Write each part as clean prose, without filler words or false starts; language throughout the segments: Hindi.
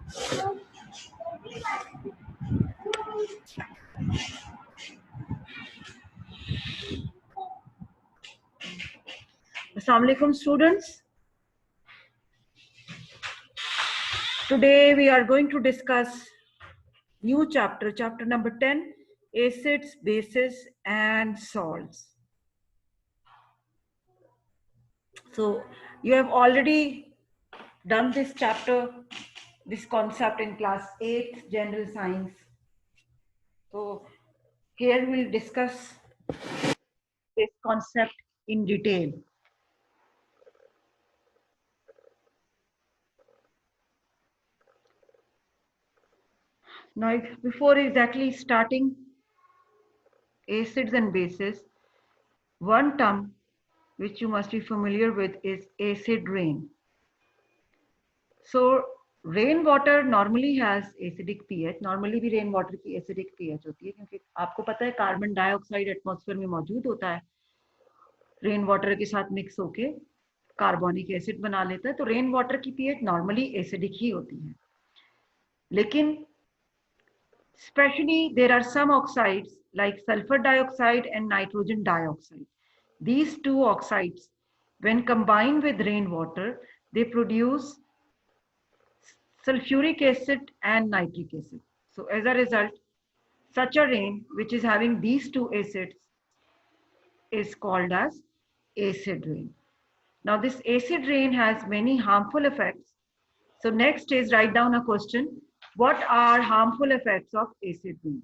Assalamu alaikum, students. Today we are going to discuss new chapter, chapter number 10, acids, bases and salts. So you have already done this chapter, this concept in class 8 general science. So here we'll discuss this concept in detail. Now, before exactly starting acids and bases, one term which you must be familiar with is acid rain. So rainwater normally has acidic pH. Normally भी rainwater की acidic pH होती है क्योंकि आपको पता है कार्बन डाइऑक्साइड एटमॉस्फेयर में मौजूद होता है, रेन वाटर के साथ मिक्स होके कार्बोनिक एसिड बना लेता है, तो रेन वाटर की पीएच नॉर्मली एसिडिक ही होती है. लेकिन especially there are some oxides like sulfur dioxide and nitrogen dioxide. These two oxides, when combined with rainwater, they produce sulfuric acid and nitric acid. So as a result, such a rain which is having these two acids is called as acid rain. Now this acid rain has many harmful effects. So next is write down a question. What are harmful effects of acid rain?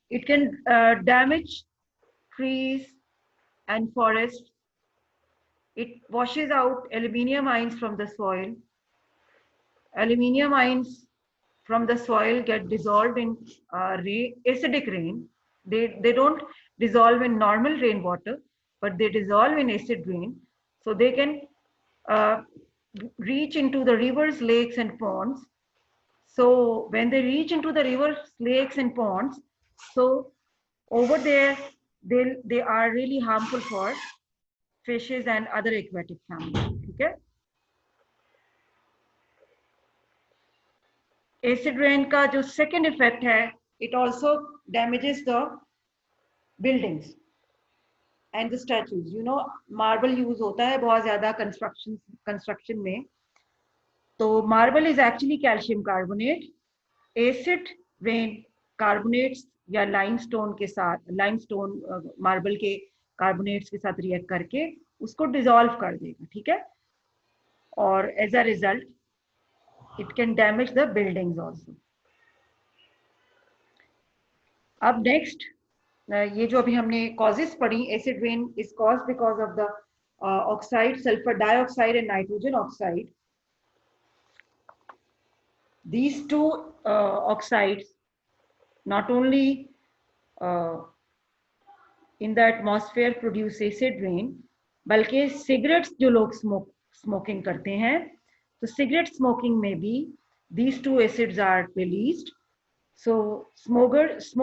It can damage trees and forests. It washes out aluminium ions from the soil. Aluminium ions from the soil get dissolved in acidic rain. They don't dissolve in normal rainwater, but they dissolve in acid rain. So they can reach into the rivers, lakes, and ponds. So when they reach into the rivers, lakes, and ponds, so over there, they are really harmful for fishes and other aquatic families. Okay. Acid rain का जो second effect है, it also damages the buildings and the statues. You know, marble use होता है बहुत ज़्यादा construction में. तो marble is actually calcium carbonate. Acid rain carbonates या limestone के साथ, limestone marble के carbonates के साथ react करके उसको dissolve कर देगा, ठीक है? और as a result, it can damage the buildings also. अब next, ये जो अभी हमने causes पढ़ी, acid rain is caused because of the oxide, sulfur dioxide and nitrogen oxide. These two oxides not only in the atmosphere produce acid rain, बल्कि cigarettes जो लोग smoking करते हैं, तो cigarette smoking में भी these two acids are released. So smokers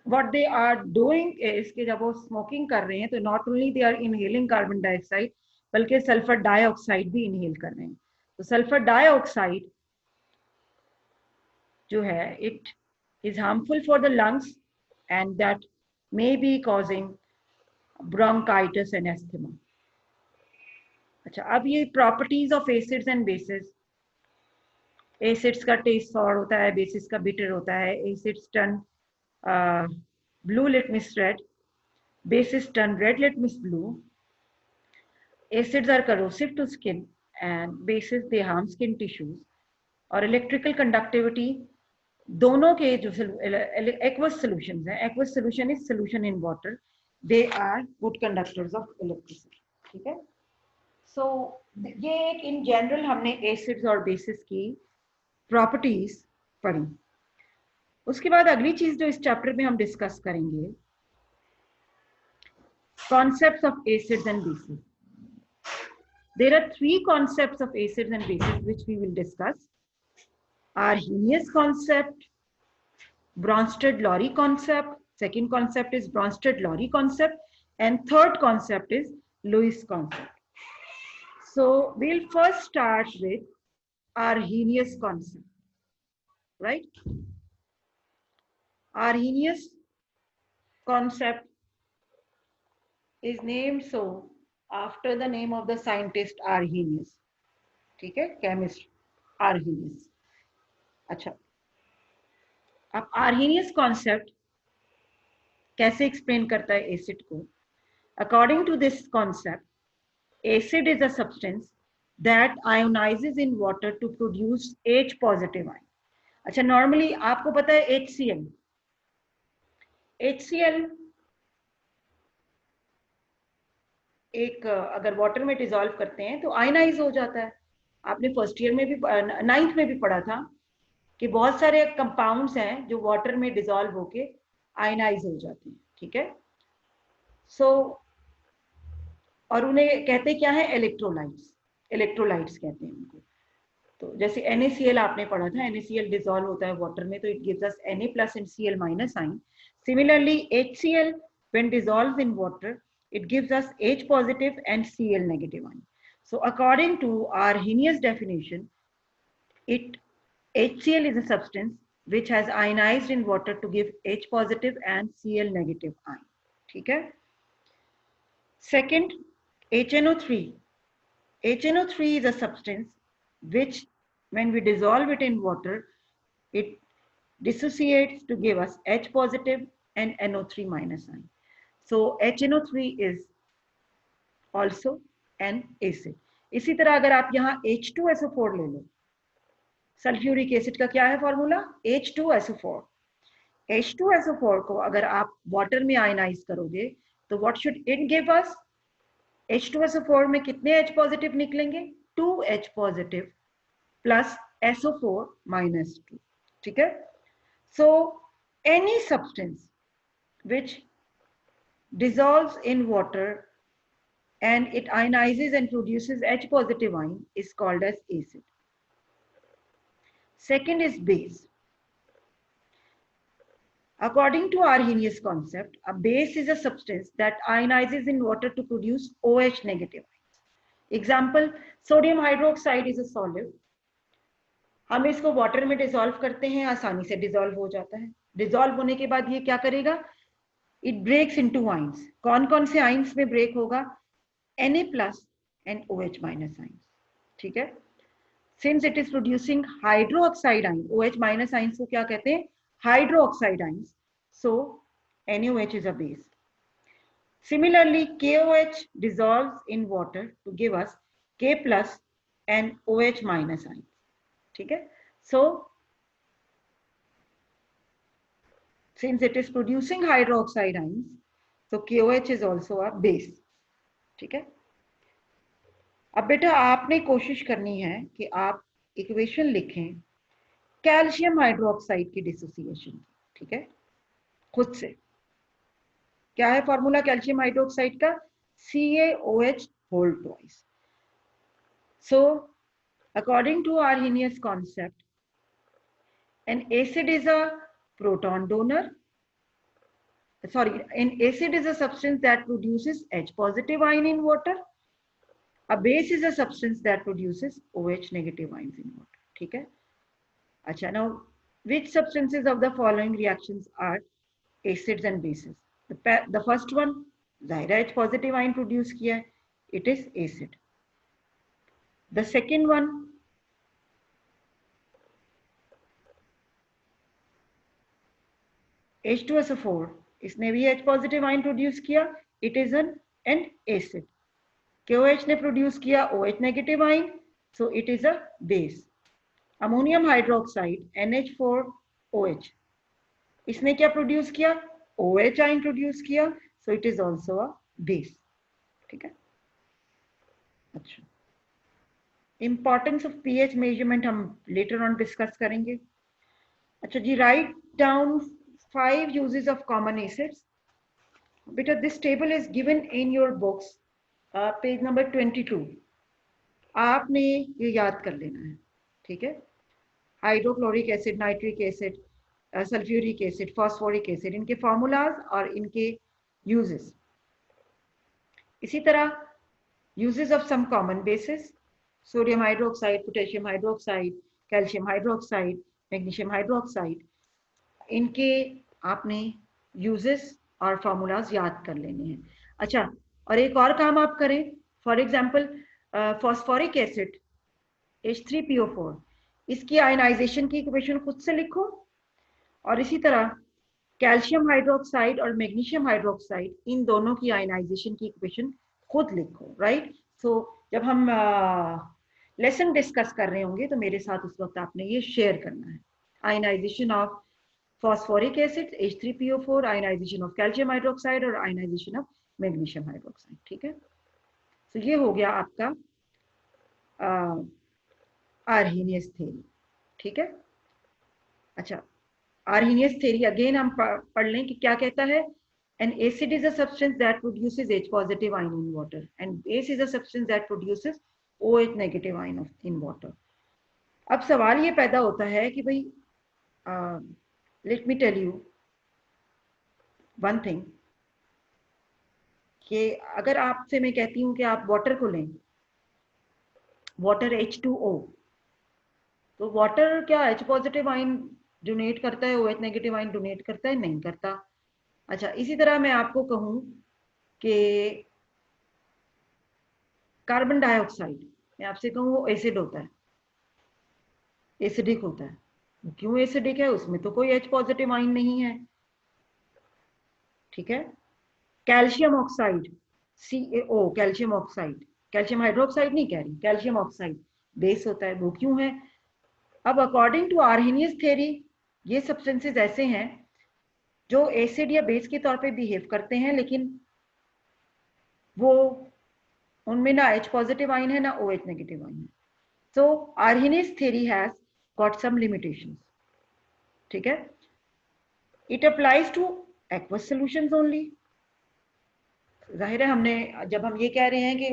what they are doing is कि जब वो smoking कर रहे हैं तो not only they are inhaling carbon dioxide बल्कि sulfur dioxide भी inhale कर रहे हैं. तो sulfur dioxide जो है it is harmful for the lungs and that may be causing bronchitis and asthma. अच्छा, अब ये properties of acids and bases. Acids का taste sour होता है, bases का bitter होता है. Acids turn blue litmus red, bases turn red litmus blue. Acids are corrosive to skin and bases they harm skin tissues. और electrical conductivity दोनों के जो aqueous solutions हैं, aqueous solution is solution in water, they are good conductors of electricity. ठीक है? So ये एक in general हमने acids और bases की properties पढ़ी. उसके बाद अगली चीज जो इस चैप्टर में हम डिस्कस करेंगे, concepts of acids and bases. There are three concepts of acids and bases which we will discuss. Arrhenius concept, Bronsted-Lowry concept, second concept is Bronsted-Lowry concept, and third concept is Lewis concept. So we'll first start with Arrhenius concept, right? Arrhenius concept is named so after the name of the scientist Arrhenius. ठीक है, chemist Arrhenius. अच्छा, अब Arrhenius concept कैसे एक्सप्लेन करता है एसिड को? According to this concept, acid is a substance that ionizes in water to produce H positive ion. अच्छा, नॉर्मली आपको पता है HCl. HCl एक अगर वाटर में डिसॉल्व करते हैं तो आयनाइज हो जाता है. आपने फर्स्ट ईयर में भी, नाइन्थ में भी पढ़ा था कि बहुत सारे कंपाउंड्स हैं जो वाटर में डिसॉल्व होके आयनाइज हो जाते हैं. ठीक है, सो और उन्हें कहते क्या है? इलेक्ट्रोलाइट्स. इलेक्ट्रोलाइट्स कहते हैं उनको. तो जैसे NaCl आपने पढ़ा था, NaCl डिसॉल्व होता है वाटर में तो it gives us Na+ and Cl- ion. Similarly, HCl when dissolved in water it gives us H positive and Cl negative ion. So according to Arrhenius definition, HCl is a substance which has ionized in water to give H positive and Cl negative ion. ठीक है. Second, HNO3. HNO3 is a substance which when we dissolve it in water, it dissociates to give us H positive and NO3- ion. So HNO3 is also an acid. इसी तरह अगर आप यहाँ H2SO4 ले लो, सल्फ्यूरिक एसिड का क्या है फॉर्मूला? H2SO4. H2SO4 को अगर आप वाटर में आयनाइज करोगे तो what should it give us? H2SO4 में कितने H पॉजिटिव निकलेंगे? 2H positive plus SO4- 2. ठीक है. So any substance which dissolves in water and it ionizes and produces H positive ion is called as acid. Second is base. According to Arrhenius concept, a base is a substance that ionizes in water to produce OH negative ions. Example, sodium hydroxide is a solid. हम इसको वाटर में डिसॉल्व करते हैं, आसानी से डिसॉल्व हो जाता है. डिसॉल्व होने के बाद ये क्या करेगा? It breaks into ions. कौन कौन से आयंस में ब्रेक होगा? Na+ and OH- ions. ठीक है. Since it is producing hydroxide ion, OH- ions को क्या कहते हैं? Hydroxide ions. So NaOH is a base. Similarly, KOH dissolves in water to give us K+ and OH- ions. ठीक है. So since it is producing hydroxide ions, so KOH is also a base. ठीक है. अब बेटा आपने कोशिश करनी है कि आप इक्वेशन लिखें कैल्शियम हाइड्रोक्साइड की डिसोसिएशन की. ठीक है, खुद से. क्या है फॉर्मूला कैल्शियम हाइड्रोक्साइड का? CaOH whole twice. So according to Arrhenius concept, an acid is a proton donor. Sorry, an acid is a substance that produces H positive ion in water. A base is a substance that produces OH negative ions in water. ठीक है. अच्छा, now which substances of the following reactions are acids and bases? The first one, ज़ाहिर H positive ion produce किया, it is acid. The second one, H2SO4, इसने भी H positive ion produce किया, it is an acid. KOH ने produce किया OH negative ion, so it is a base. Ammonium hydroxide NH4OH, इसने क्या produce किया? OH ion produce किया, so it is also a base. ठीक है. अच्छा, importance of pH measurement हम later on discuss करेंगे. अच्छा जी, write down 5 uses of common acids. Beta, this table is given in your books, page number 22. आपने ये याद कर लेना है. ठीक है. Hydrochloric acid, nitric acid, sulphuric acid, phosphoric acid, इनके फॉर्मूलाज और इनके यूजेस. इसी तरह uses of some common bases, sodium hydroxide, potassium hydroxide, calcium hydroxide, magnesium hydroxide, इनके आपने uses और formulas याद कर लेने हैं। अच्छा, और एक और काम आप करें, for example phosphoric acid H3PO4, इसकी आयनाइजेशन की इक्वेशन खुद से लिखो, और इसी तरह कैल्शियम हाइड्रोक्साइड और मैग्नीशियम हाइड्रोक्साइड, इन दोनों की आयनाइजेशन की इक्वेशन खुद लिखो, राइट। सो जब हम लेसन डिस्कस कर रहे होंगे तो मेरे साथ उस वक्त आपने ये शेयर करना है। Ionization of phosphoric acid H3PO4, ionization of calcium hydroxide और आयनाइजेशन ऑफ मैग्नीशियम हाइड्रोक्साइड, ठीक है। तो ये हो गया आपका आर्हेनियस थ्योरी, ठीक है। अच्छा, आर्हेनियस थ्योरी अगेन हम पढ़ लें कि क्या कहता है। An acid is a substance that produces H positive ion in water and base is a substance that produces OH negative ion in water. अब सवाल ये पैदा होता है कि भाई let me tell you one thing, कि अगर आपसे मैं कहती हूँ कि आप वाटर को लें, वाटर H2O, तो वाटर क्या H पॉजिटिव आयन डोनेट करता है, OH नेगेटिव आयन डोनेट करता है? नहीं करता। अच्छा, इसी तरह मैं आपको कहूं कि कार्बन डाइऑक्साइड, मैं आपसे कहूं वो एसिड होता है, एसिडिक होता है, क्यों एसिडिक है? उसमें तो कोई H पॉजिटिव आयन नहीं है, ठीक है। Calcium oxide CaO, calcium oxide, calcium hydroxide नहीं कह रही, कैल्शियम ऑक्साइड बेस होता है, वो क्यों है? अब अकॉर्डिंग टू आर्हेनियस थ्योरी, ये सब्सटेंसेस ऐसे हैं जो एसिड या बेस के तौर पे बिहेव करते हैं, लेकिन वो उनमें ना H पॉजिटिव आयन है ना OH नेगेटिव आयन है। So Arrhenius theory has got some limitations, ठीक है। It applies to aqueous solutions only. जाहिर है, हमने जब हम ये कह रहे हैं कि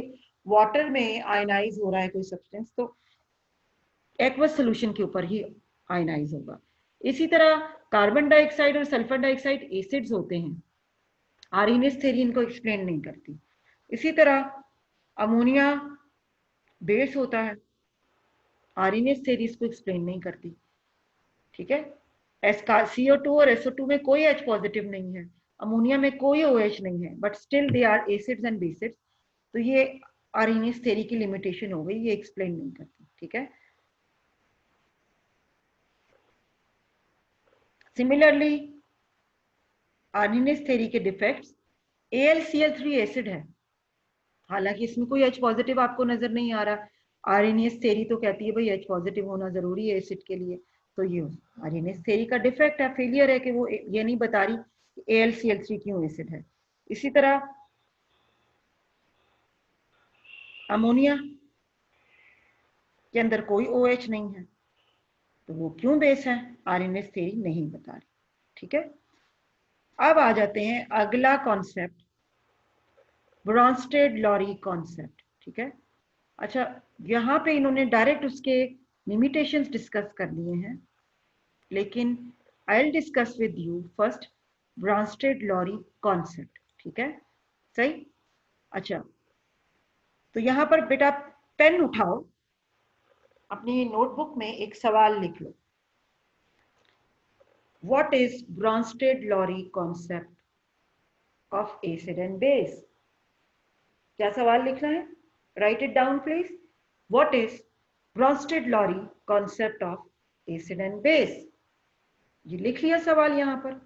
वाटर में आयनाइज हो रहा है कोई सब्सटेंस, तो एक्वस सोल्यूशन के ऊपर ही आयनाइज होगा। इसी तरह कार्बन डाइऑक्साइड और सल्फर डाइऑक्साइड एसिड्स होते हैं, आर्हेनियस थ्योरी इनको एक्सप्लेन नहीं करती। इसी तरह अमोनिया बेस होता है, आर्हेनियस थ्योरी इसको एक्सप्लेन नहीं करती, ठीक है। CO2 और SO2 में कोई H पॉजिटिव नहीं है, अमोनिया में कोई OH नहीं है, but still they are acids and bases. तो ये आर्हेनियस थ्योरी की लिमिटेशन हो गई, ये एक्सप्लेन नहीं करती, ठीक है। सिमिलरली आर्हेनियस थ्योरी के डिफेक्ट्स, AlCl3 एसिड है, हालांकि इसमें कोई H पॉजिटिव आपको नजर नहीं आ रहा। आर्हेनियस थ्योरी तो कहती है भाई H पॉजिटिव होना जरूरी है एसिड के लिए, तो ये आर्हेनियस थ्योरी का डिफेक्ट है, फेलियर है कि वो ये नहीं बता रही कि AlCl3 क्यों एसिड है। इसी तरह अमोनिया के अंदर कोई OH नहीं है, तो वो क्यों बेस है? आर्हेनियस थ्योरी नहीं बता रही, ठीक है। अब आ जाते हैं अगला कॉन्सेप्ट, ब्रॉन्स्टेड-लॉरी कॉन्सेप्ट, ठीक है। अच्छा, यहाँ पे इन्होंने डायरेक्ट उसके लिमिटेशंस डिस्कस कर दिए हैं, लेकिन I will discuss with you first Brønsted-lorry concept, ठीक है, सही। अच्छा, तो यहाँ पर बेटा पेन उठाओ, अपनी नोटबुक में एक सवाल लिख लो, what is Bronsted Lowry concept of acid and base? क्या सवाल लिखना है? Write it down please. What is Bronsted Lowry concept of acid and base? ये लिख लिया सवाल यहां पर।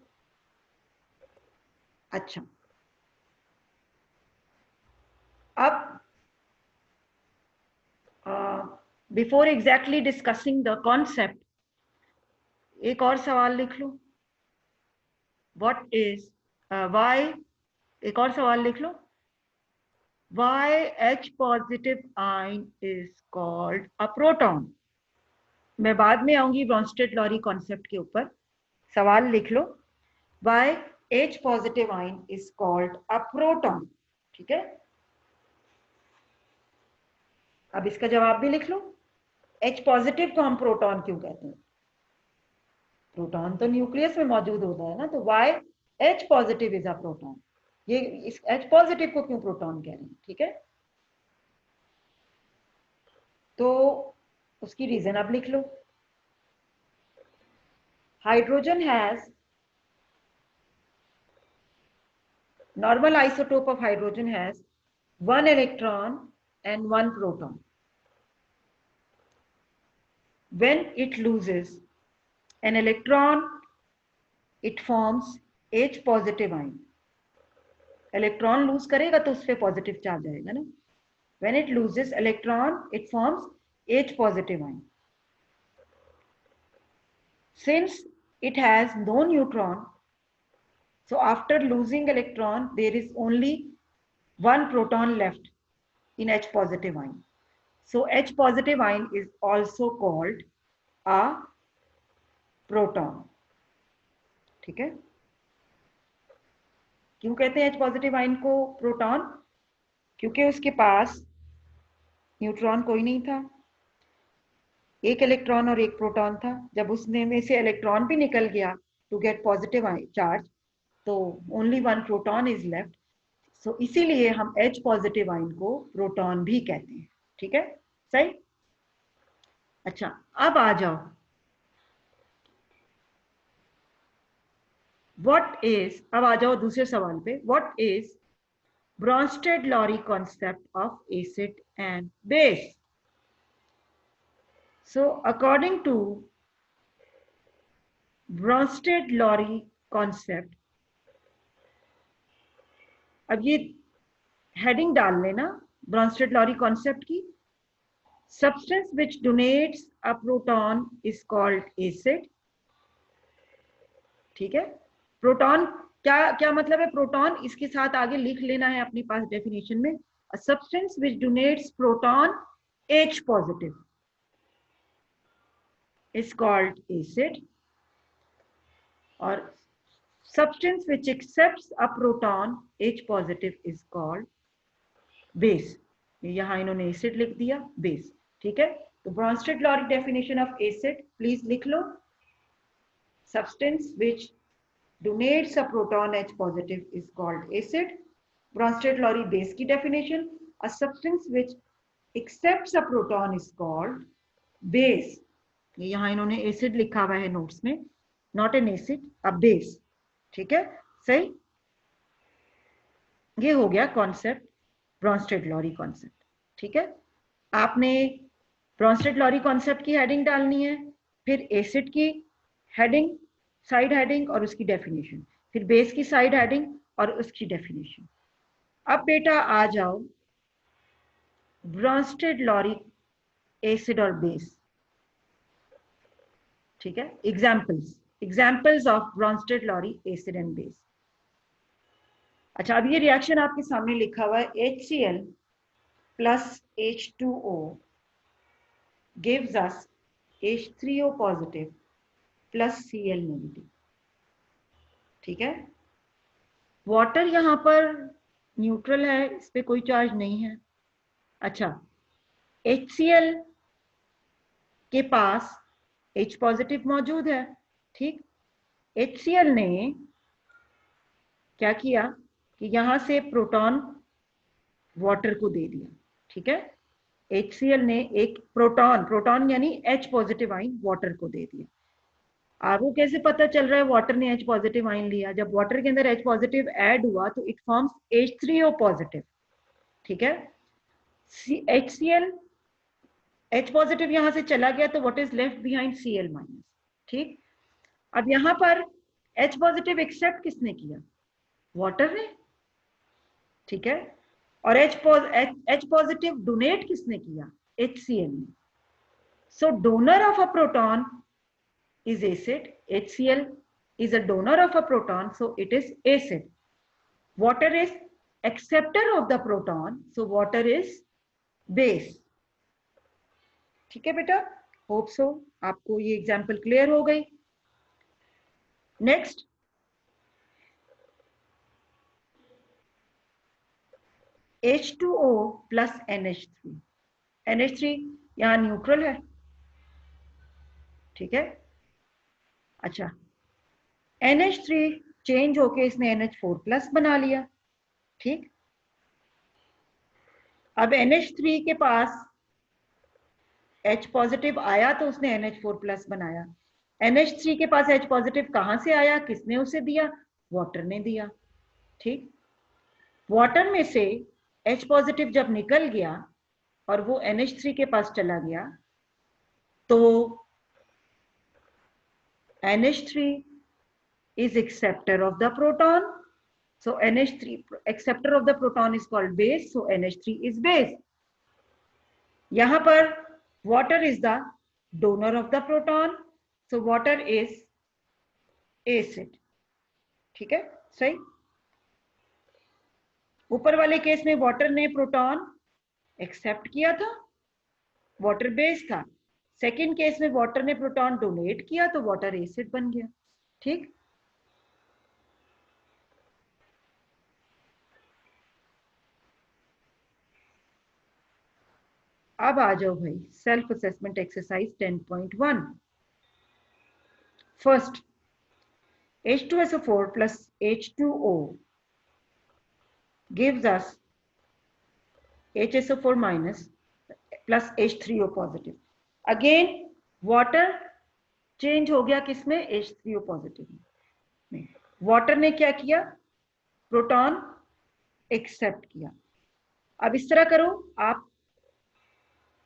अच्छा, अब before exactly discussing the concept, एक और सवाल लिख लो, व्हाट इज वाई, एक और सवाल लिख लो, why H positive ion is called a proton? मैं बाद में आऊंगी ब्रॉन्स्टेड-लॉरी कॉन्सेप्ट के ऊपर, सवाल लिख लो, why H positive ion is called a proton, ठीक है। अब इसका जवाब भी लिख लो, H पॉजिटिव को हम प्रोटॉन क्यों कहते हैं? प्रोटॉन तो न्यूक्लियस में मौजूद होता है ना, तो why H positive is a proton, ये इस H पॉजिटिव को क्यों प्रोटॉन कह रहे हैं, ठीक है। तो उसकी रीजन आप लिख लो। Hydrogen has, normal isotope of hydrogen has 1 electron and 1 proton. When it loses an electron, it forms H positive ion. Electron lose करेगा तो उस पर पॉजिटिव चार्ज आएगा ना। When it loses electron, it forms H positive ion. Since it has no neutron, so after losing electron, there is only one proton left in H positive ion. So H positive ion is also called a proton. ठीक है, क्यों कहते हैं H पॉजिटिव आयन को प्रोटॉन? क्योंकि उसके पास न्यूट्रॉन कोई नहीं था, एक इलेक्ट्रॉन और एक प्रोटॉन था। जब उसने में से इलेक्ट्रॉन भी निकल गया टू गेट पॉजिटिव चार्ज, तो only one proton is left. So इसीलिए हम H पॉजिटिव आयन को प्रोटॉन भी कहते हैं। ठीक है, सही। अच्छा, अब आ जाओ, व्हाट इज, अब आ जाओ दूसरे सवाल पे। What is Bronsted-Lowry concept of acid and base? So according to Bronsted-Lowry concept, अब ये हेडिंग डाल लेना Bronsted-Lowry concept की। Substance which donates a proton is called acid. ठीक है, प्रोटॉन क्या क्या मतलब है प्रोटॉन, इसके साथ आगे लिख लेना है अपने पास डेफिनेशन में। A substance which donates proton H positive is called acid, और substance which accepts a proton H positive is called base. यहां इन्होंने acid लिख दिया, base। ठीक है, तो Bronsted-Lowry definition of acid please लिख लो। Substance which donates a proton H positive is called acid. Bronsted-Lowry base की definition, a substance which accepts a proton is called base. यहाँ इन्होंने acid लिखा हुआ है नोट्स में, not an acid, a base। ठीक है, सही। ये हो गया कॉन्सेप्ट, Bronsted-Lowry कॉन्सेप्ट। ठीक है, आपने Bronsted-Lowry कॉन्सेप्ट की हेडिंग डालनी है, फिर एसिड की हेडिंग, साइड हेडिंग और उसकी डेफिनेशन, फिर बेस की साइड हेडिंग और उसकी डेफिनेशन। अब बेटा आ जाओ Bronsted-Lowry एसिड और बेस। ठीक है, examples of Bronsted-Lowry acid and base. अच्छा, अब ये रिएक्शन आपके सामने लिखा हुआ है, HCl plus H2O gives us H3O positive plus Cl negative। ठीक है, वाटर यहां पर न्यूट्रल है, इस पे कोई चार्ज नहीं है। अच्छा, HCl के पास H पॉजिटिव मौजूद है। ठीक, HCl ने क्या किया कि यहां से प्रोटॉन वाटर को दे दिया। ठीक है, HCl ने एक प्रोटॉन यानी H पॉजिटिव आयन वाटर को दे दिया। आपको कैसे पता चल रहा है वाटर ने H पॉजिटिव आयन लिया? जब वाटर के अंदर H पॉजिटिव ऐड हुआ तो इट फॉर्म्स H3O पॉजिटिव। ठीक है, HCl H पॉजिटिव यहां से चला गया तो what is left behind Cl minus. ठीक, अब यहां पर H पॉजिटिव एक्सेप्ट किसने किया? वाटर ने। ठीक है, और H पॉजिटिव डोनेट किसने किया? HCl ने। So donor of a proton is acid. HCl is a donor of a proton, so it is acid. Water is acceptor of the proton, so water is base. ठीक है बेटा, होप सो आपको ये एग्जाम्पल क्लियर हो गई। Next, H2O plus NH3। NH3 यहां न्यूट्रल है। ठीक है, अच्छा, NH3 चेंज होके इसने NH4 प्लस बना लिया। ठीक, अब NH3 के पास H पॉजिटिव आया तो उसने NH4 प्लस बनाया। NH3 के पास H पॉजिटिव कहां से आया, किसने उसे दिया, वाटर ने दिया। ठीक, वाटर में से H पॉजिटिव जब निकल गया और वो NH3 के पास चला गया तो NH3 is acceptor of the proton. So NH3 acceptor of the proton is called base. So NH3 is base. यहां पर water is the donor of the proton. So water is acid. ठीक है, सही। ऊपर वाले केस में वाटर ने प्रोटॉन एक्सेप्ट किया था, वाटर बेस था। सेकेंड केस में वाटर ने प्रोटॉन डोनेट किया तो वाटर एसिड बन गया। ठीक, अब आ जाओ भाई self assessment exercise 10.1। First, H2SO4 plus H2O gives us HSO4 minus plus H3O positive. Again water change हो गया किसमें, H3O पॉजिटिव में। वाटर ने क्या किया, प्रोटॉन एक्सेप्ट किया। अब इस तरह करो, आप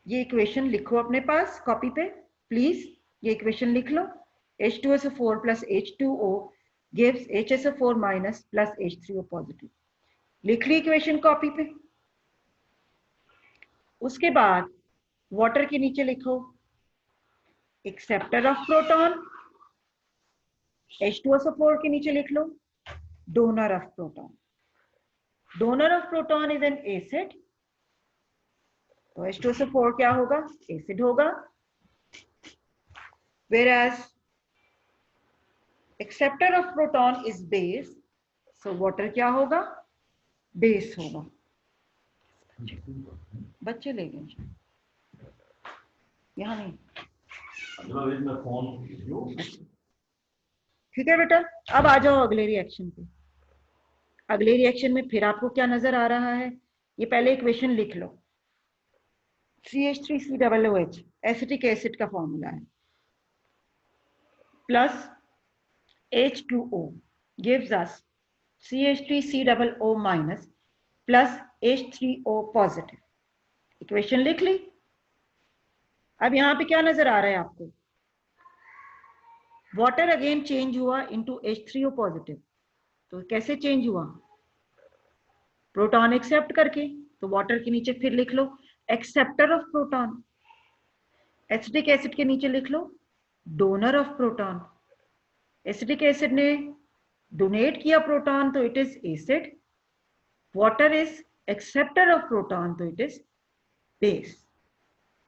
ये इक्वेशन लिखो अपने पास कॉपी पे प्लीज, ये इक्वेशन लिख लो। H2SO4 plus H2O gives HSO4 minus plus H3O positive. लिख ली इक्वेशन कॉपी पे। उसके बाद वाटर के नीचे लिखो एक्सेप्टर ऑफ प्रोटॉन, H2SO4 के नीचे लिख लो donor of proton. Donor of proton is an acid, तो H2SO4 क्या होगा, एसिड होगा। whereas acceptor of proton is base, so water क्या होगा, बेस होगा। बच्चे ले गए यहाँ नहीं। ठीक है बेटा, अब आ जाओ अगले रिएक्शन पे। अगले रिएक्शन में फिर आपको क्या नजर आ रहा है, ये पहले इक्वेशन लिख लो। CH3COOH एसिटिक एसिड का फॉर्मूला है, plus H2O gives us CH3COO minus plus H3O positive. Equation लिख ली। अब यहां पे क्या नजर आ रहा है आपको, वाटर अगेन चेंज हुआ इनटू H3O पॉजिटिव। तो कैसे चेंज हुआ, प्रोटॉन एक्सेप्ट करके। तो वाटर के नीचे फिर लिख लो acceptor of proton, acetic acid के नीचे लिख लो donor of proton. Acetic acid ने डोनेट किया प्रोटॉन तो it is acid, water is acceptor of proton तो इट इज बेस।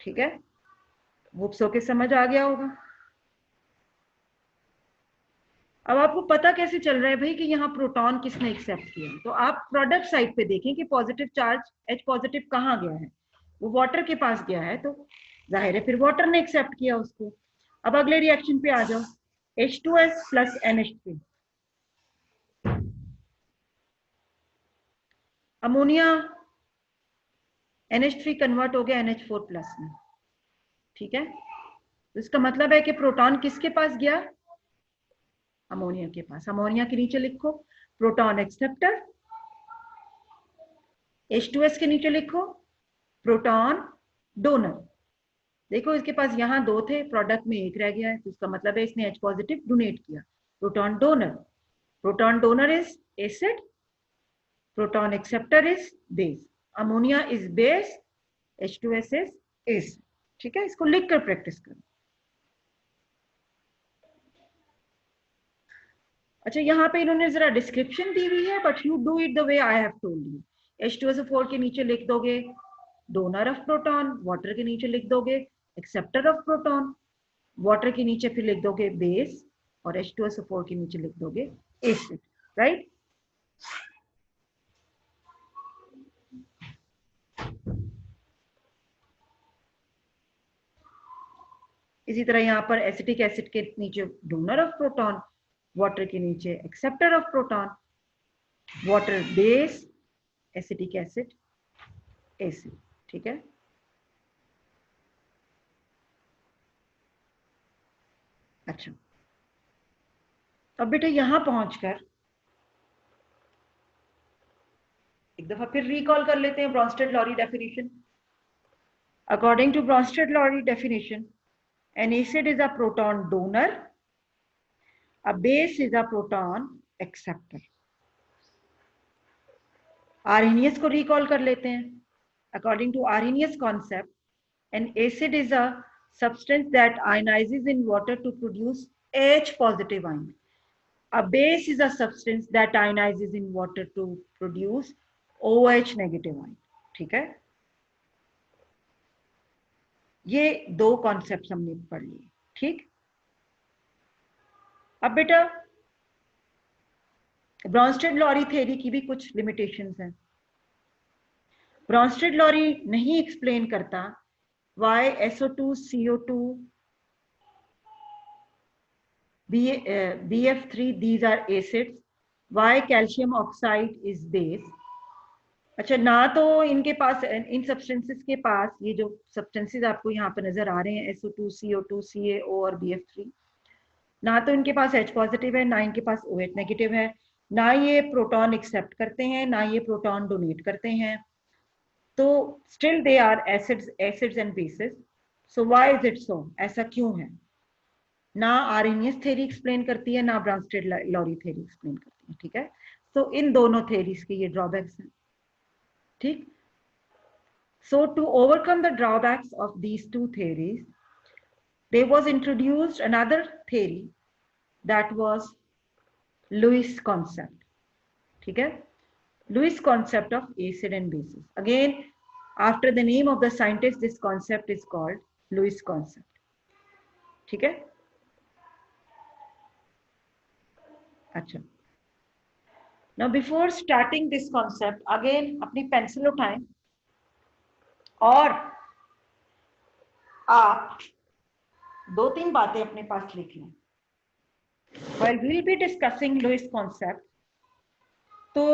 ठीक है, बुक्स होके समझ आ गया होगा। अब आपको पता कैसे चल रहा है भाई कि यहाँ प्रोटॉन किसने एक्सेप्ट किया, तो आप प्रोडक्ट साइड पे देखें कि पॉजिटिव चार्ज H पॉजिटिव कहाँ गया है, वो वाटर के पास गया है, तो जाहिर है फिर वाटर ने एक्सेप्ट किया उसको। अब अगले रिएक्शन पे आ जाओ, H2S plus NH3, ammonia NH3 convert हो गया NH4 प्लस में। ठीक है, तो इसका मतलब है कि प्रोटॉन किसके पास गया, अमोनिया के पास। अमोनिया के नीचे लिखो प्रोटॉन एक्सेप्टर, H2S के नीचे लिखो प्रोटॉन डोनर। देखो इसके पास यहाँ दो थे, प्रोडक्ट में एक रह गया है, तो इसका मतलब है इसने H पॉजिटिव डोनेट किया, proton donor. Proton donor is acid, proton acceptor is base. Ammonia is base, H2S is acid. ठीक है, इसको लिखकर प्रैक्टिस करो। अच्छा, यहाँ पे इन्होंने जरा डिस्क्रिप्शन दी हुई है, but you do it the way I have told you. H2SO4 के नीचे लिख दोगे डोनर ऑफ प्रोटॉन, वाटर के नीचे लिख दोगे एक्सेप्टर ऑफ प्रोटॉन, वाटर के नीचे फिर लिख दोगे बेस, और H2SO4 के नीचे लिख दोगे एसिड। राइट, इसी तरह यहाँ पर एसिटिक एसिड के नीचे डोनर ऑफ प्रोटॉन, वाटर के नीचे acceptor of proton, water base, acetic acid acid. ठीक है, अच्छा, अब बेटा यहां पहुंचकर एक दफा फिर रिकॉल कर लेते हैं Bronsted Lowry definition. According to Bronsted Lowry definition, an acid is a proton donor, a base is a proton acceptor. Arrhenius को रिकॉल कर लेते हैं। According to Arrhenius concept, an acid is a substance that ionizes in water to produce H positive ion. A base is a substance that ionizes in water to produce OH negative ion. ठीक है, ये दो कॉन्सेप्ट हमने पढ़ लिए। ठीक, अब बेटा ब्रॉन्स्टेड-लॉरी थ्योरी की भी कुछ लिमिटेशंस हैं। ब्रॉन्स्टेड-लॉरी नहीं एक्सप्लेन करता why SO2, CO2, BF3 these are acids, why calcium oxide is base। अच्छा, ना तो इनके पास, इन सब्सटेंसेस के पास, ये जो सब्सटेंसेस आपको यहाँ पर नजर आ रहे हैं SO2, CO2, CaO और BF3, ना तो इनके पास H पॉजिटिव है, ना इनके पास OH नेगेटिव है, ना ये प्रोटॉन एक्सेप्ट करते हैं, ना ये प्रोटॉन डोनेट करते हैं, तो still they are acids and bases. So why is it so? ऐसा क्यों है? ना आर्हेनियस थ्योरी एक्सप्लेन करती है, ना ब्रॉन्स्टेड-लॉरी थ्योरी एक्सप्लेन करती है। ठीक है, तो इन दोनों थ्योरीज के ये ड्रॉबैक्स हैं। ठीक, so to overcome the drawbacks of these two theories, there was introduced another theory, that was Lewis concept. ठीक है, Lewis concept of acid and bases. Again, after the name of the scientist, this concept is called Lewis concept. ठीक है, अच्छा, now before starting this concept, again अपनी पेंसिल उठाएं और आप दो तीन बातें अपने पास लिख लें। While we'll be discussing Lewis concept, तो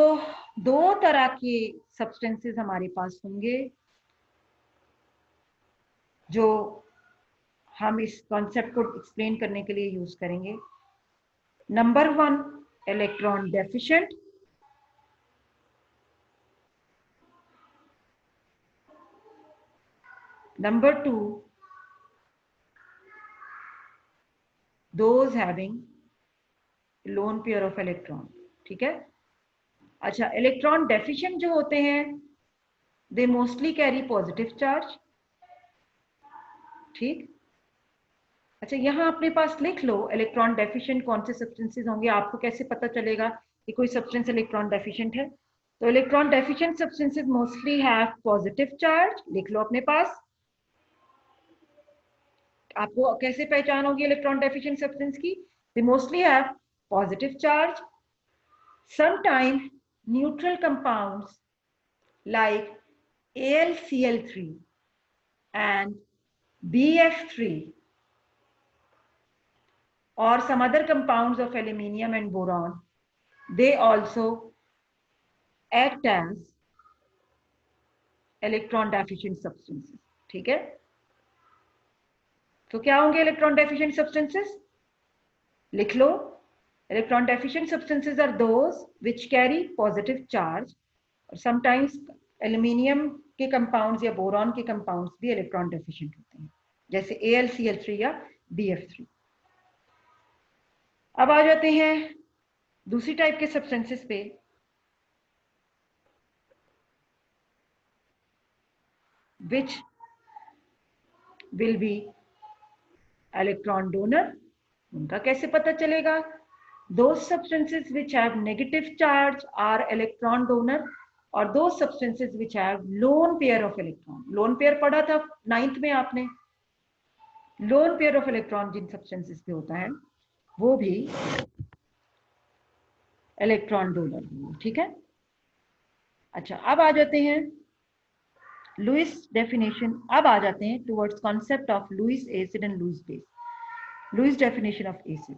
दो तरह के सब्सटेंसेस हमारे पास होंगे जो हम इस कॉन्सेप्ट को एक्सप्लेन करने के लिए यूज करेंगे। Number 1, electron deficient, number 2, those having lone pair of electron। ठीक है, अच्छा, इलेक्ट्रॉन डेफिशिएंट जो होते हैं, they mostly carry positive charge. ठीक, अच्छा, यहां अपने पास लिख लो इलेक्ट्रॉन डेफिशिएंट कौन से सब्सटेंसेस होंगे। आपको कैसे पता चलेगा कि कोई सब्सटेंस इलेक्ट्रॉन डेफिशिएंट है? तो electron deficient substances mostly have positive charge. लिख लो अपने पास। आपको कैसे पहचान होगी इलेक्ट्रॉन डेफिशिएंट सब्सटेंस की? They mostly have positive charge. Sometime neutral compounds like AlCl3 and BF3 or some other compounds of aluminium and boron, they also act as electron deficient substances। ठीक है, तो क्या होंगे इलेक्ट्रॉन डेफिशिएंट सब्सटेंसेस? लिख लो, electron deficient substances are those which carry positive charge. और समटाइम्स एल्यूमिनियम के कंपाउंड्स या बोरॉन के कंपाउंड्स भी इलेक्ट्रॉन डेफिशिएंट होते हैं, जैसे AlCl3 या BF3। अब आ जाते हैं दूसरी टाइप के सब्सटेंसेस पे, which will be electron donor। उनका कैसे पता चलेगा? Those substances which have negative charge are electron donor, और those substances which have lone pair of electron। lone pair पढ़ा था 9th में आपने। lone pair of electron Jin substances पे होता है वो भी इलेक्ट्रॉन डोनर। ठीक है, अच्छा, अब आ जाते हैं लुईस डेफिनेशन। अब आ जाते हैं towards concept of Lewis acid and Lewis base. Lewis definition of acid.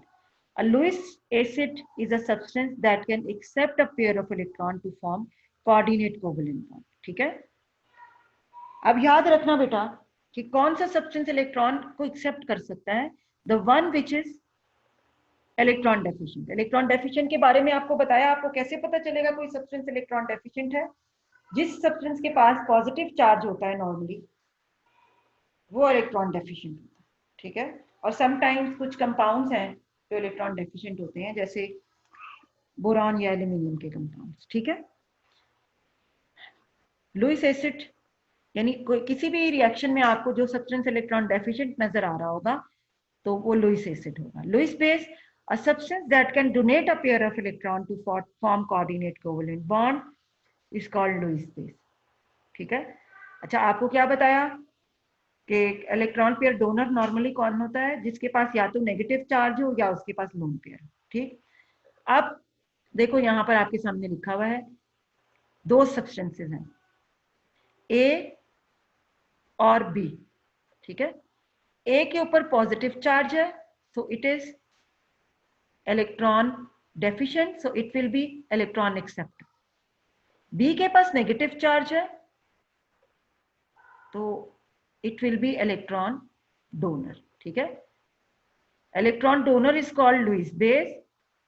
A Lewis acid is a substance that can accept a pair of electron to form coordinate covalent bond। ठीक है, अब याद रखना बेटा कि कौन सा सब्सटेंस इलेक्ट्रॉन को एक्सेप्ट कर सकता है? The one which is electron deficient. Electron deficient के बारे में आपको बताया, आपको कैसे पता चलेगा कोई सब्सटेंस इलेक्ट्रॉन डेफिशिएंट है? जिस सब्सटेंस के पास पॉजिटिव चार्ज होता है नॉर्मली, वो इलेक्ट्रॉन डेफिशिएंट होता है, ठीक है। और समटाइम्स कुछ कंपाउंड्स हैं जो इलेक्ट्रॉन डेफिशिएंट होते हैं, जैसे बोरॉन या एल्यूमिनियम के कंपाउंड्स, ठीक है। लुईस एसिड यानी कोई किसी भी रिएक्शन में आपको जो सब्सटेंस इलेक्ट्रॉन डेफिशिएंट नजर आ रहा होगा तो वो लुईस एसिड होगा। Lewis base, a substance that can donate a pair of electron to form coordinate covalent bond is called Lewis base, ठीक है। अच्छा, आपको क्या बताया कि इलेक्ट्रॉन पेयर डोनर नॉर्मली कौन होता है? जिसके पास या तो नेगेटिव चार्ज हो या उसके पास लोन पेयर हो, ठीक। अब देखो यहाँ पर आपके सामने लिखा हुआ है दो सब्सटेंसेस हैं, ए और बी, ठीक है। ए के ऊपर पॉजिटिव चार्ज है, so it is electron deficient, so it will be electron acceptor. B के पास नेगेटिव चार्ज है तो it will be electron donor, ठीक है। Electron donor is called Lewis base,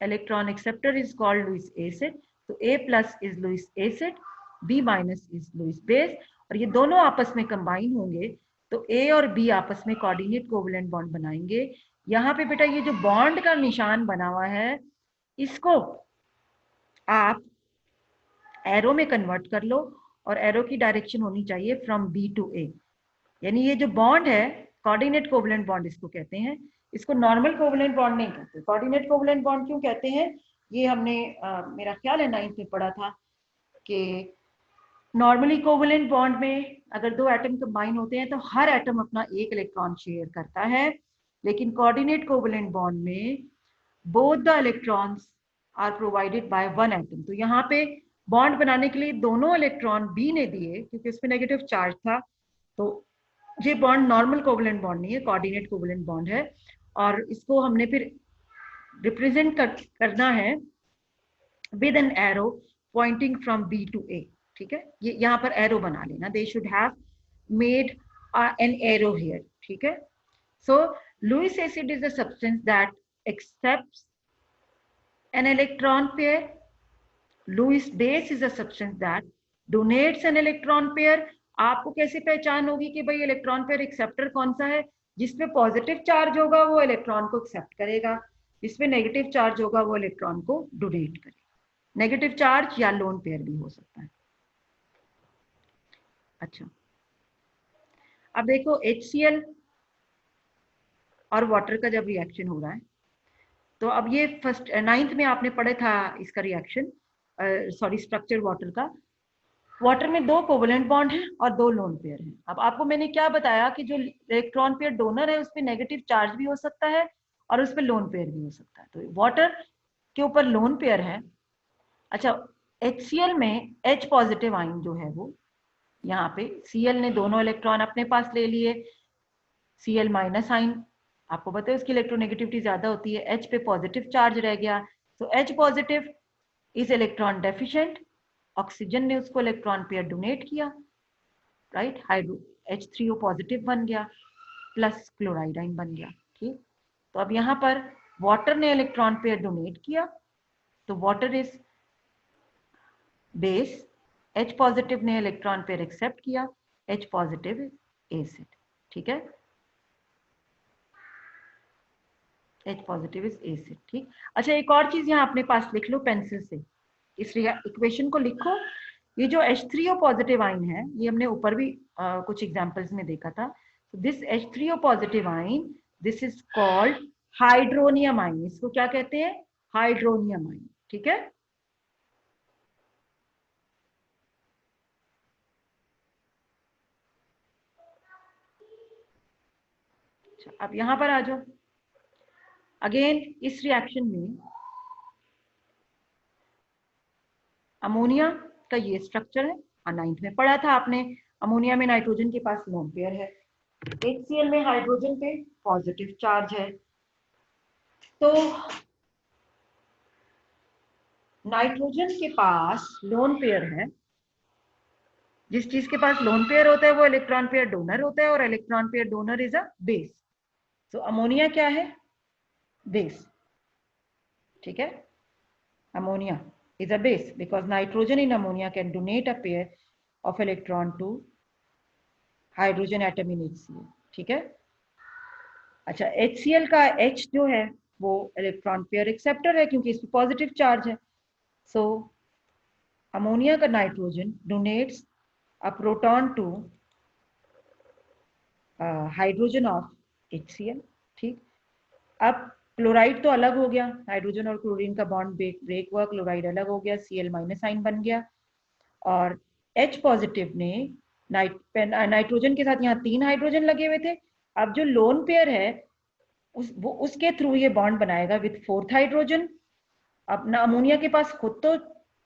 electron acceptor is called Lewis acid. तो A plus is Lewis acid, B minus is Lewis base, और ये दोनों आपस में कंबाइन होंगे तो ए और बी आपस में कोऑर्डिनेट कोवलेंट बॉन्ड बनाएंगे। यहाँ पे बेटा ये जो बॉन्ड का निशान बना हुआ है, इसको आप एरो में कन्वर्ट कर लो, और एरो की डायरेक्शन होनी चाहिए फ्रॉम बी टू ए। यानी ये जो बॉन्ड है कोऑर्डिनेट कोवलेंट बॉन्ड इसको कहते हैं, इसको नॉर्मल कोवलेंट बॉन्ड नहीं कहते। कोऑर्डिनेट कोवलेंट बॉन्ड क्यों कहते हैं? ये हमने मेरा ख्याल है 9th में पढ़ा था कि नॉर्मली कोवलेंट बॉन्ड में अगर दो एटम कंबाइन होते हैं तो हर एटम अपना एक इलेक्ट्रॉन शेयर करता है, लेकिन कोऑर्डिनेट कोवलेंट बॉन्ड में both the electrons are provided by one atom. तो यहाँ पे बॉन्ड बनाने के लिए दोनों इलेक्ट्रॉन बी ने दिए क्योंकि इसमें नेगेटिव चार्ज था, तो ये बॉन्ड नॉर्मल कोवलेंट बॉन्ड नहीं है, कोऑर्डिनेट कोवलेंट बॉन्ड है। और इसको हमने फिर रिप्रेजेंट करना है with an arrow pointing from B to A, ठीक है। ये यहाँ पर एरो बना लेना, they should have made an arrow here, ठीक है। So Lewis acid is a substance that accepts an electron pair. Lewis base is a substance that donates an electron pair. आपको कैसे पहचान होगी कि भाई इलेक्ट्रॉन पेयर एक्सेप्टर कौन सा है? जिसमें पॉजिटिव चार्ज होगा वो इलेक्ट्रॉन को एक्सेप्ट करेगा, जिसमें नेगेटिव चार्ज होगा वो इलेक्ट्रॉन को डोनेट करेगा। नेगेटिव चार्ज या लोन पेयर भी हो सकता है। अच्छा, अब देखो HCl और वाटर का जब रिएक्शन हो रहा है तो अब ये फर्स्ट 9th में आपने पढ़ा था इसका रिएक्शन, सॉरी स्ट्रक्चर वाटर का। वाटर में दो कोवलेंट बॉन्ड हैं और दो लोन पेयर हैं। अब आपको मैंने क्या बताया कि जो इलेक्ट्रॉन पेयर डोनर है उस पर नेगेटिव चार्ज भी हो सकता है और उस पर लोन पेयर भी हो सकता है। तो वाटर के ऊपर लोन पेयर है। अच्छा, HCl में H पॉजिटिव आइन जो है वो यहाँ पे Cl ने दोनों इलेक्ट्रॉन अपने पास ले लिए, Cl माइनस आइन आपको पता है उसकी इलेक्ट्रोनेगेटिविटी ज्यादा होती है, H पे पॉजिटिव चार्ज रह गया, तो H positive is electron deficient. Oxygen ने उसको इलेक्ट्रॉन पेयर डोनेट किया, राइट, हाइड्रो H3O पॉजिटिव बन गया प्लस क्लोराइड आइन बन गया, ठीक। तो अब यहाँ पर वाटर ने इलेक्ट्रॉन पेयर डोनेट किया तो water is base, H positive ने इलेक्ट्रॉन पेयर एक्सेप्ट किया, H पॉजिटिव इज एसिड, ठीक है। H पॉजिटिव इज एसिड, ठीक। अच्छा, एक और चीज यहाँ अपने पास लिख लो पेंसिल से, इस इक्वेशन को लिखो। ये जो H3O पॉजिटिव आइन है ये हमने ऊपर भी कुछ एग्जांपल्स में देखा था। This H3O positive ion, this is called hydronium आइन। इसको क्या कहते हैं? हाइड्रोनियम आइन, ठीक है। अब यहां पर आ जाओ। अगेन इस रिएक्शन में अमोनिया का ये स्ट्रक्चर है, 9th में पढ़ा था आपने। अमोनिया में नाइट्रोजन के पास लोन पेयर है, HCl में हाइड्रोजन पे पॉजिटिव चार्ज है। तो नाइट्रोजन के पास लोन पेयर है, जिस चीज के पास लोन पेयर होता है वो इलेक्ट्रॉन पेयर डोनर होता है, और electron pair donor is a base. So ammonia क्या है? बेस। ठीक है. Ammonia is a base because nitrogen in ammonia can donate a pair of electron to hydrogen atom in HCl. ठीक है. अच्छा, HCl का H जो है वो इलेक्ट्रॉन पेयर एक्सेप्टर है क्योंकि इस पर पॉजिटिव चार्ज है. सो अमोनिया का nitrogen donates a proton to hydrogen of HCl. ठीक. अब क्लोराइड तो अलग हो गया, हाइड्रोजन और क्लोरीन का बॉन्ड ब्रेक हुआ, क्लोराइड अलग हो गया, Cl माइनस साइन बन गया और H पॉजिटिव ने नाइट्रोजन के साथ यहाँ 3 हाइड्रोजन लगे हुए थे. अब जो लोन पेयर है उसके थ्रू ये बॉन्ड बनाएगा विथ 4th हाइड्रोजन. अब ना अमोनिया के पास खुद तो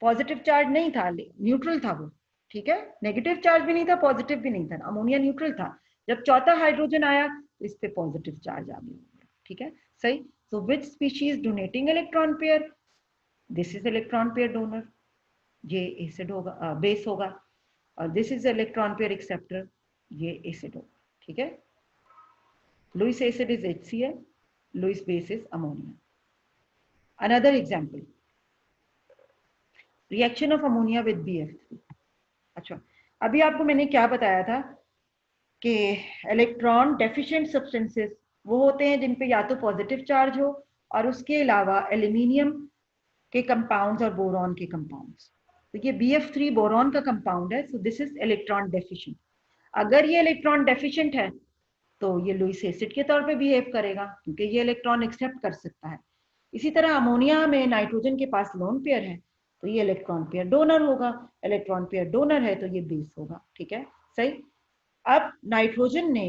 पॉजिटिव चार्ज नहीं था, न्यूट्रल था वो. ठीक है, नेगेटिव चार्ज भी नहीं था, पॉजिटिव भी नहीं था, अमोनिया न्यूट्रल था. जब 4था हाइड्रोजन आया तो इस पे पॉजिटिव चार्ज आ गया. ठीक है, सही. So which species donating electron pair? This is electron pair donor, ये एसिड होगा, बेस होगा. और this is electron pair acceptor, ये एसिड होगा. ठीक है. Lewis acid is HCl, Lewis base is ammonia. Another example, reaction of ammonia with BF3. अच्छा, अभी आपको मैंने क्या बताया था कि इलेक्ट्रॉन डेफिशिएंट सब्सटेंसेस वो होते हैं जिन पे या तो पॉजिटिव चार्ज हो और उसके अलावा एल्यूमिनियम के कंपाउंड्स और बोरॉन के कंपाउंड्स. तो ये BF3 बोरॉन का कंपाउंड है. So this is electron deficient. अगर ये इलेक्ट्रॉन डेफिशिएंट है तो ये लुईस एसिड के तौर पे बिहेव करेगा क्योंकि ये इलेक्ट्रॉन एक्सेप्ट कर सकता है. इसी तरह अमोनिया में नाइट्रोजन के पास लोन पेयर है तो ये इलेक्ट्रॉन पेयर डोनर होगा. इलेक्ट्रॉन पेयर डोनर है तो ये बेस होगा. ठीक है, सही. अब नाइट्रोजन ने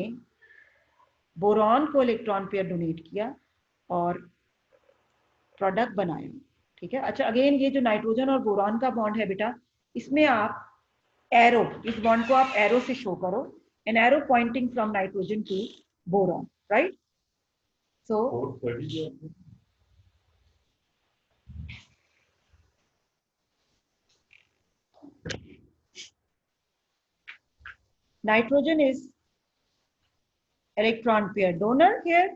बोरॉन को इलेक्ट्रॉन पेयर डोनेट किया और प्रोडक्ट बनाया. ठीक है. अच्छा, अगेन ये जो नाइट्रोजन और बोरॉन का बॉन्ड है बेटा, इसमें आप एरो, इस बॉन्ड को आप एरो से शो करो. an arrow pointing from nitrogen to boron, right? So nitrogen is electron pair donor here,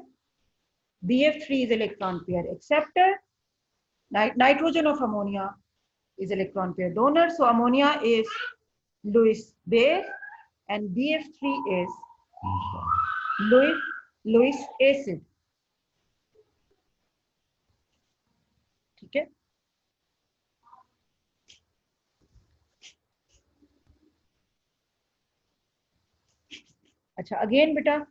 BF3 is electron pair acceptor, nitrogen of ammonia is electron pair donor. So ammonia is Lewis base and BF3 is Lewis acid. ठीक है. अच्छा, अगेन बेटा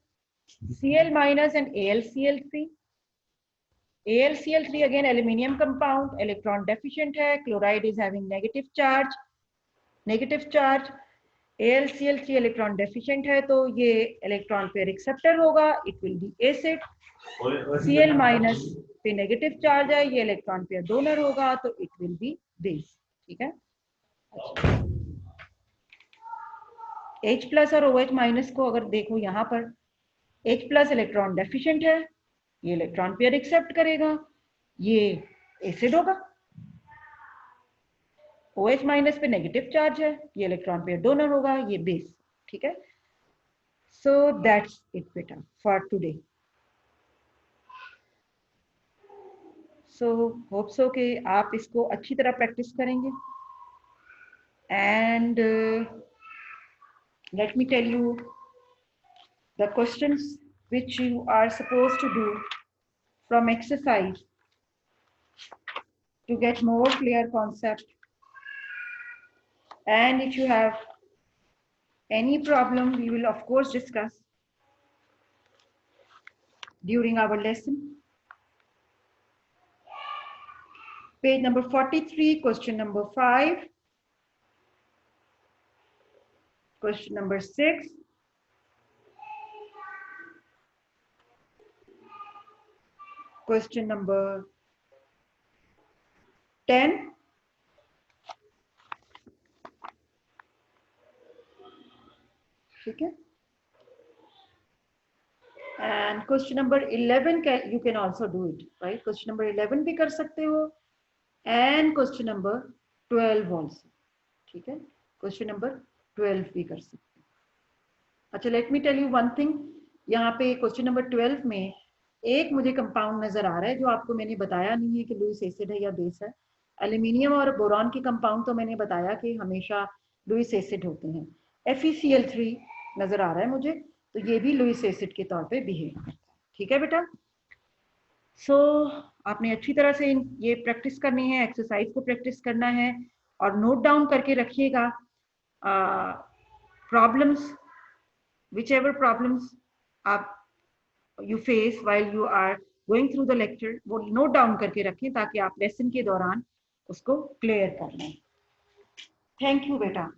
Cl minus and AlCl3. AlCl3 again aluminium compound, electron deficient है, chloride is having negative charge. AlCl3 electron deficient है तो ये electron pair acceptor होगा, it will be acid. Cl minus पे negative charge है, ये electron pair donor होगा तो it will be base. ठीक है. H plus और OH minus को अगर देखो यहाँ पर, H plus इलेक्ट्रॉन डेफिशिएंट है, ये इलेक्ट्रॉन पेयर एक्सेप्ट करेगा, ये एसिड होगा. OH माइनस पे नेगेटिव चार्ज है, ये इलेक्ट्रॉन पेयर डोनर होगा, ये बेस. ठीक है. सो दैट्स इट बेटा for today. So hope so कि आप इसको अच्छी तरह प्रैक्टिस करेंगे. And let me tell you the questions which you are supposed to do from exercise to get more clear concept. And if you have any problem, we will of course discuss during our lesson. Page number 43, question number 5, question number 6, question number 10, ठीक है. And question number 11 you can also do it, right? Question number 11 भी कर सकते हो and question number 12 also. ठीक है, question number 12 भी कर सकते हो. अच्छा, let me tell you one thing. यहाँ पे question number 12 में एक मुझे कंपाउंड नजर आ रहा है जो आपको मैंने बताया नहीं है कि लुईस एसिड है या बेस है। एल्यूमिनियम और बोरॉन के कंपाउंड तो मैंने बताया कि हमेशा लुईस एसिड होते हैं। FeCl3 नजर आ रहा है मुझे, तो ये भी लुईस एसिड के तौर पे बिहेव करता है। ठीक है बेटा। सो आपने अच्छी तरह से ये प्रैक्टिस करनी है, एक्सरसाइज को प्रैक्टिस करना है और नोट डाउन करके रखिएगा प्रॉब्लम्स, whichever problems आप you face while you are going through the lecture, वो नोट डाउन करके रखें ताकि आप लेसन के दौरान उसको क्लियर कर लें। थैंक यू बेटा।